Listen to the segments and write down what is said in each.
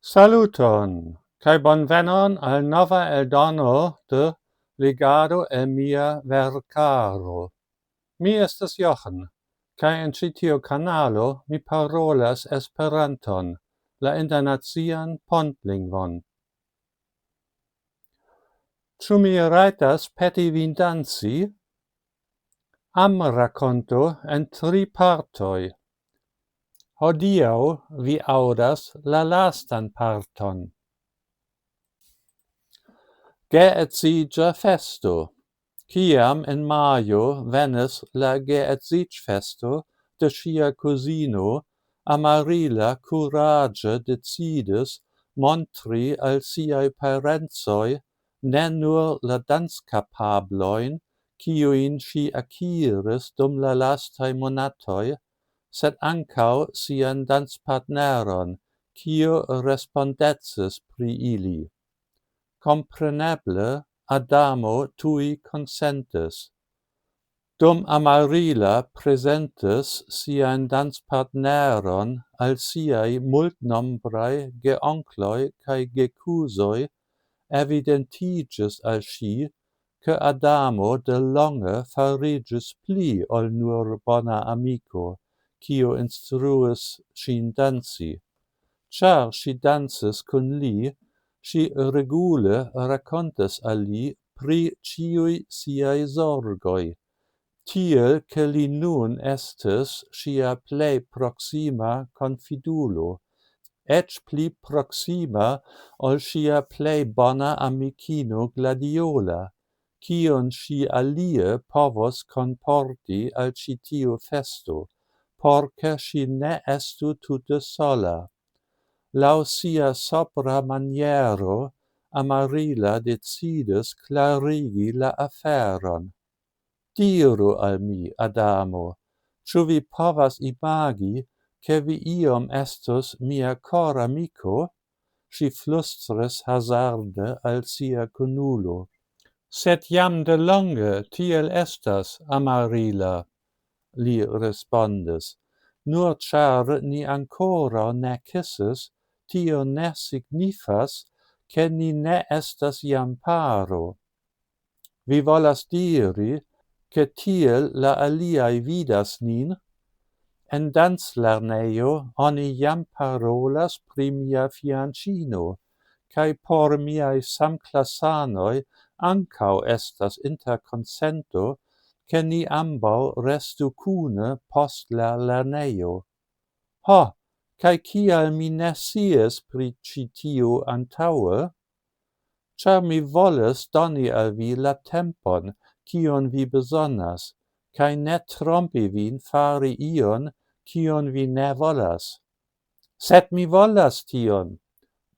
Saluton, kai bonvenon al nova eldono de Legado el mia vercaro. Mi estas Jochen, kai en ĉi tiu kanalo mi parolas Esperanton, la internacian pontlingvon. Ĉu mi rajtas peti vin danci? Amrakonto en 3 partoj. Hodiaŭ vi aŭdas la lastan parton. Geedziĝa festo. Kiam en majo venis la geedziĝfesto de ŝia kuzino, Amarila kuraĝe decidis montri al siaj parencoj ne nur la danskapablojn, kiujn ŝi akiris dum la lastaj monatoj, sed ankaŭ sian dancpartneron, kiu respondecis pri ili. Compreneble, Adamo tui consentis. Dum Amarila presentis sian dancpartneron al siai multnombraj geonkloj kaj gekuzoj, evidentiĝis al ŝi, ke Adamo de longe fariĝis pli ol nur bona amiko, kiu instruis ŝin danci. Ĉar ŝi dancis kun li, ŝi regule rakontas al li pri ĉiuj siaj zorgoj, tiel ke li nun estis ŝia plej proksima konfidulo, eĉ pli proksima ol ŝia plej bona amikino Gladiola, kiun ŝi alie povos kunporti al ĉi tiu festo, por ke ŝi ne estu tute sola. Laŭ sia sobra maniero, Amarila decidis klarigi la aferon. Diru al mi, Adamo, ĉu vi povas imagi, ke vi iom estus mia koramiko? Ŝi flustris hazarde al sia kunulo. Sed jam de longe tiel estas, Amarila, li respondis. Nur ĉar ni ankoraŭ ne kisis, tio ne signifas, ke ni ne estas jam paro. Vi volas diri, ke tiel la aliaj vidas nin? En danclernejo oni jam parolas pri mia fianĉino, kaj por miaj samklasanoj ankaŭ estas interkonsento, ke ni ambaŭ restu kune post la lernejo. Ho! Kaj kial mi ne sciis pri ĉi tiu antaŭe? Ĉar mi volis doni al vi la tempon, kiun vi bezonas, kaj ne trompi vin fari ion, kiun vi ne volas. Sed mi volas tion.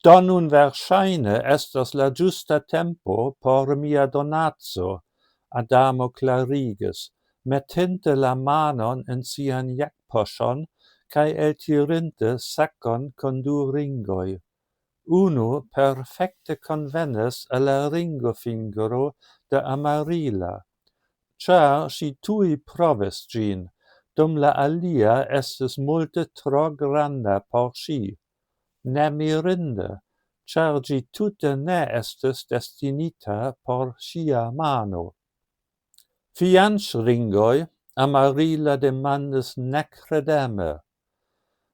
Do nun verŝajne estas la ĝusta tempo por mia donaco, Adamo klarigis, metinte la manon en sian jakpoŝon kaj eltirinte sakon kun 2 ringoj. Unu perfekte konvenis al la ringofingro de Amarila, ĉar ŝi tuj provis ĝin, dum la alia estis multe tro granda por ŝi. Ne mirinde, ĉar ĝi tute ne estis destinita por ŝia mano. Fianĉringoj? Amarila demandis nekredeme.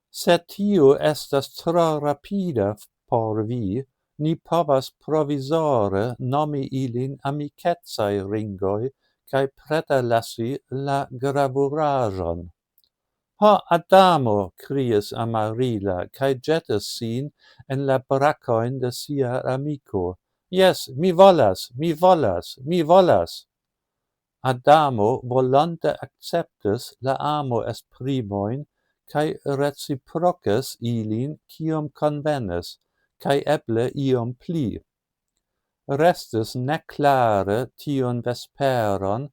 Se tio estas tro rapida por vi, ni povas provizore nomi ilin amikecaj ringoj kaj preterlasi la gravuraĵon. Ho, Adamo, kriis Amarila, kaj ĵetis sin en la brakojn de sia amiko. Jes, mi volas, mi volas, mi volas. Adamo volonte akceptis la amo-esprimojn kaj reciprokis ilin kiom konvenis, kaj eble iom pli. Restis neklare tiun vesperon,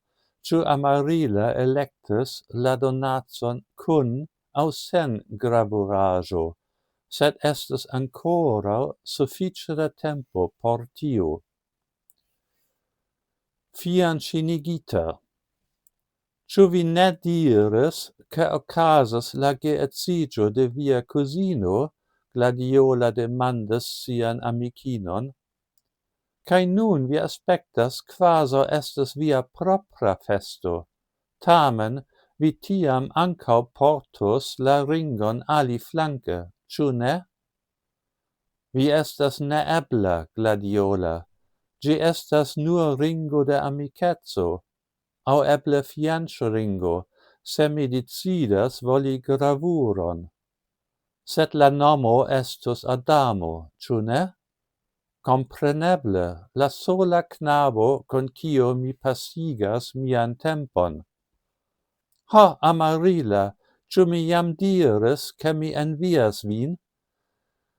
ĉu Amarila elektis la donacon kun aŭ sen gravuraĵo, sed estis ankoraŭ sufiĉe da tempo por tio. Fianĉinigita. Ĉu vi ne diris, ke okazas la geedziĝo de via kuzino, gladiola demandis sian amicinon, «Cae nun vi aspectas quaso estes via propra festo, tamen vi tiam ancau portos la ringon ali flanque, ciu ne? Vi estas neebla, gladiola, gi estas nur ringo de amicetso, au eble fianĉringo, se mi decidas voli gravuron. Sed la nomo estus Adamo, ciu ne? Compreneble, la sola knabo con cio mi pasigas mian tempon. Ha, Amarilla, ciu mi jam diris, che mi envias vin?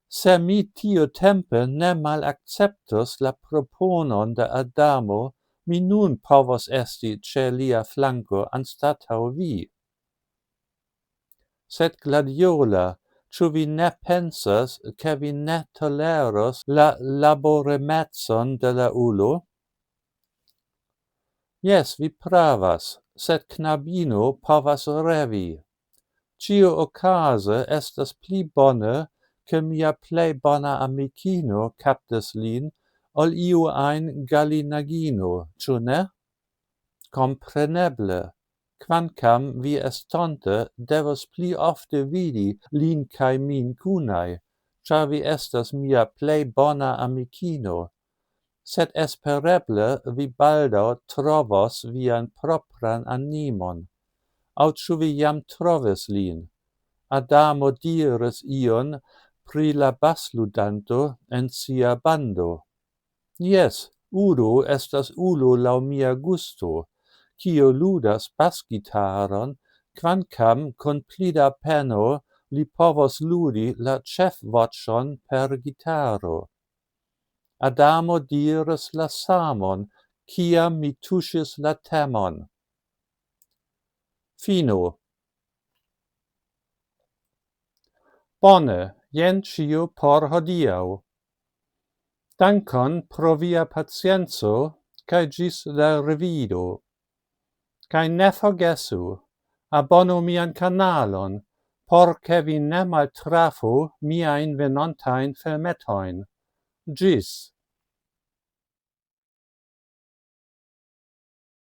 Se mi tio tempe ne mal acceptos la proponon de Adamo, mi nun povos esti ce lia flanco anstatau vi. Sed gladiola, ciu vi ne pensas, che vi ne toleros la laboremetson de la ulo? Yes, vi pravas, sed knabino povas revi. Cio ocase estas pli bone, che mia plei bona amicino captes lin, ol iu ein gallinagino, ciu ne? Compreneble, quancam vi estonte devos pli ofte vidi lin cae min cunai, char vi estas mia plei bona amicino, sed espereble vi baldaŭ trovos vian propran animon. Aŭ ĉu vi jam trovis lin? Adamo diris ion pri la basludanto en sia bando. Yes, Udo estas ulo laŭ mia gusto, cio ludas basgitaron, quancam con plida peno li povos ludi la cefvoĉon per gitaro. Adamo diris la samon, ciam mi tuŝis la temon. Fino. Bone, jen ĉio por hodiaŭ. Dankon pro via pacienco, kaj ĝis la revido. Kaj ne forgesu, abonu mian kanalon, por ke vi ne maltrafu miajn venontajn filmetojn. Ĝis!